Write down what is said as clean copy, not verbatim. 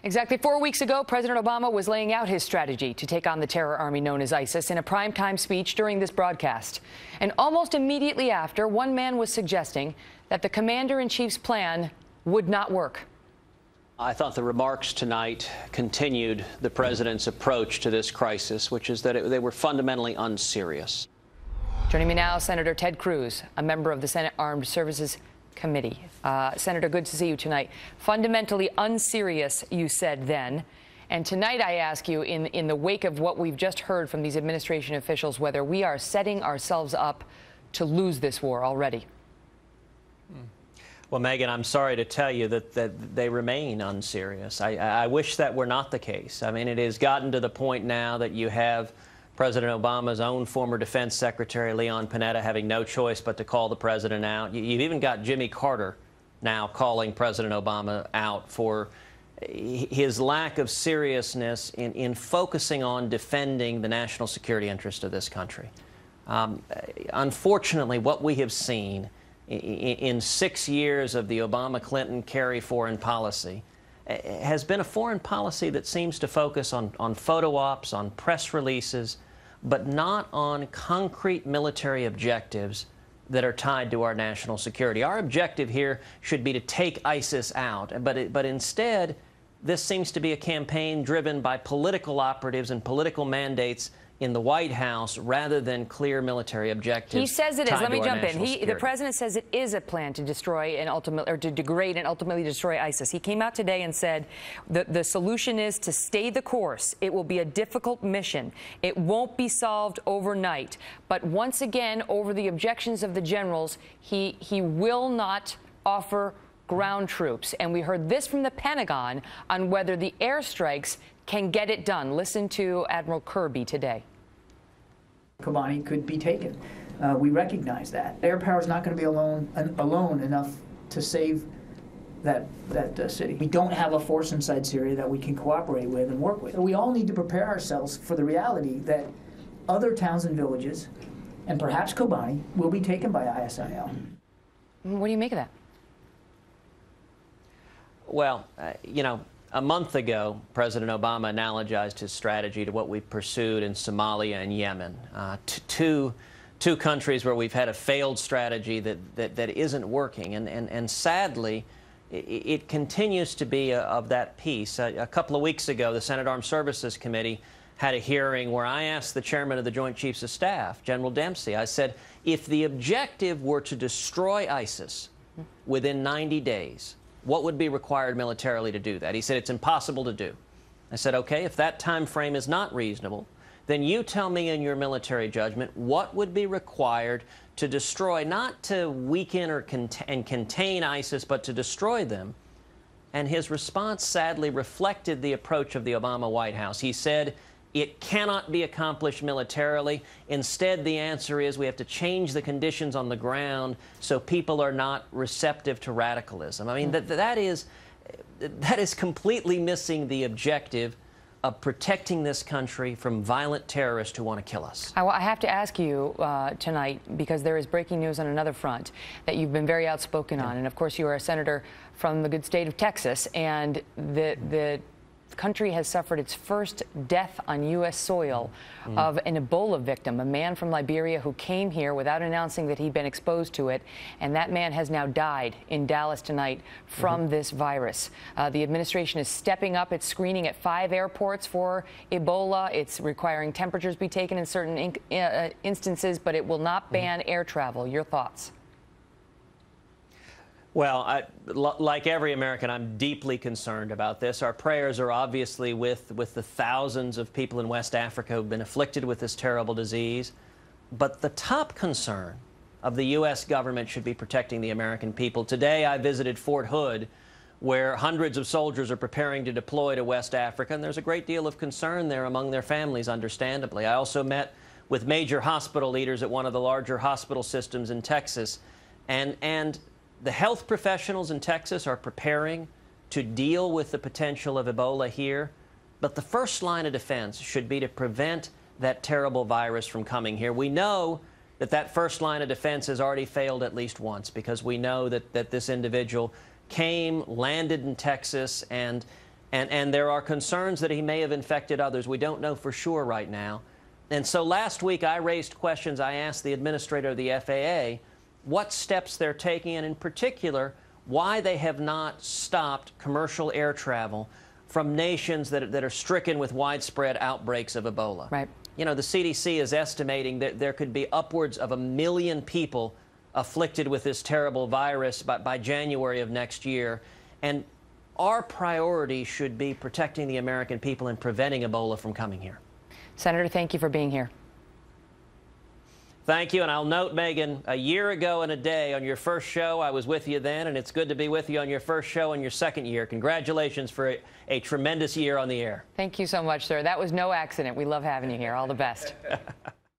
Exactly 4 weeks ago, President Obama was laying out his strategy to take on the terror army known as ISIS in a primetime speech during this broadcast. And almost immediately after, one man was suggesting that the commander-in-chief's plan would not work. I thought the remarks tonight continued the president's approach to this crisis, which is that they were fundamentally unserious. Joining me now, Senator Ted Cruz, a member of the Senate Armed Services Committee. Senator, good to see you tonight. Fundamentally unserious, you said then. And tonight I ask you, in the wake of what we've just heard from these administration officials, whether we are setting ourselves up to lose this war already. Well, Megyn, I'm sorry to tell you that they remain unserious. I wish that were not the case. I mean, it has gotten to the point now that you have President Obama's own former defense secretary, Leon Panetta, having no choice but to call the president out. You've even got Jimmy Carter now calling President Obama out for his lack of seriousness in focusing on defending the national security interest of this country. Unfortunately, what we have seen in 6 years of the Obama-Clinton-Kerry foreign policy has been a foreign policy that seems to focus on photo ops, on press releases, but not on concrete military objectives that are tied to our national security. Our objective here should be to take ISIS out, but instead, this seems to be a campaign driven by political operatives and political mandates in the White House rather than clear military objectives. He says it is. Let me jump in. The president says it is a plan to destroy and to degrade and ultimately destroy ISIS. He came out today and said the solution is to stay the course. It will be a difficult mission. It won't be solved overnight. But once again, over the objections of the generals, he will not offer ground troops. And we heard this from the Pentagon on whether the airstrikes can get it done. Listen to Admiral Kirby today. Kobani could be taken. We recognize that. Air power is not going to be alone enough to save that city. We don't have a force inside Syria that we can cooperate with and work with. So we all need to prepare ourselves for the reality that other towns and villages, and perhaps Kobani, will be taken by ISIL. What do you make of that? Well, you know, a month ago, President Obama analogized his strategy to what we've pursued in Somalia and Yemen, two countries where we've had a failed strategy that isn't working. And sadly, it continues to be of that piece. A couple of weeks ago, the Senate Armed Services Committee had a hearing where I asked the chairman of the Joint Chiefs of Staff, General Dempsey, I said, if the objective were to destroy ISIS within 90 days, what would be required militarily to do that? He said, it's impossible to do. I said, okay, if that time frame is not reasonable, then you tell me in your military judgment what would be required to destroy, not to weaken or contain ISIS, but to destroy them. And his response sadly reflected the approach of the Obama White House. He said, it cannot be accomplished militarily. Instead, the answer is we have to change the conditions on the ground so people are not receptive to radicalism. I mean, that is completely missing the objective of protecting this country from violent terrorists who want to kill us. I have to ask you tonight, because there is breaking news on another front that you've been very outspoken on. And, of course, you are a senator from the good state of Texas, and the country has suffered its first death on U.S. soil of an Ebola victim, a man from Liberia who came here without announcing that he'd been exposed to it, and that man has now died in Dallas tonight from this virus. The administration is stepping up its screening at 5 airports for Ebola. It's requiring temperatures be taken in certain instances, but it will not ban air travel. Your thoughts? Well, like every American, I'm deeply concerned about this. Our prayers are obviously with the thousands of people in West Africa who've been afflicted with this terrible disease. But the top concern of the U.S. government should be protecting the American people. Today, I visited Fort Hood, where hundreds of soldiers are preparing to deploy to West Africa, and there's a great deal of concern there among their families, understandably. I also met with major hospital leaders at one of the larger hospital systems in Texas, and the health professionals in Texas are preparing to deal with the potential of Ebola here, but the first line of defense should be to prevent that terrible virus from coming here. We know that first line of defense has already failed at least once, because we know that this individual came, landed in Texas, and And there are concerns that he may have infected others. We don't know for sure right now. And so last week I raised questions. I asked the administrator of the FAA what steps they're taking, and in particular, why they have not stopped commercial air travel from nations that are stricken with widespread outbreaks of Ebola. Right. You know, the CDC is estimating that there could be upwards of 1 million people afflicted with this terrible virus by January of next year. And our priority should be protecting the American people and preventing Ebola from coming here. Senator, thank you for being here. Thank you. And I'll note, Megyn, a year ago and a day on your first show, I was with you then, and it's good to be with you on your first show in your second year. Congratulations for a tremendous year on the air. Thank you so much, sir. That was no accident. We love having you here. All the best.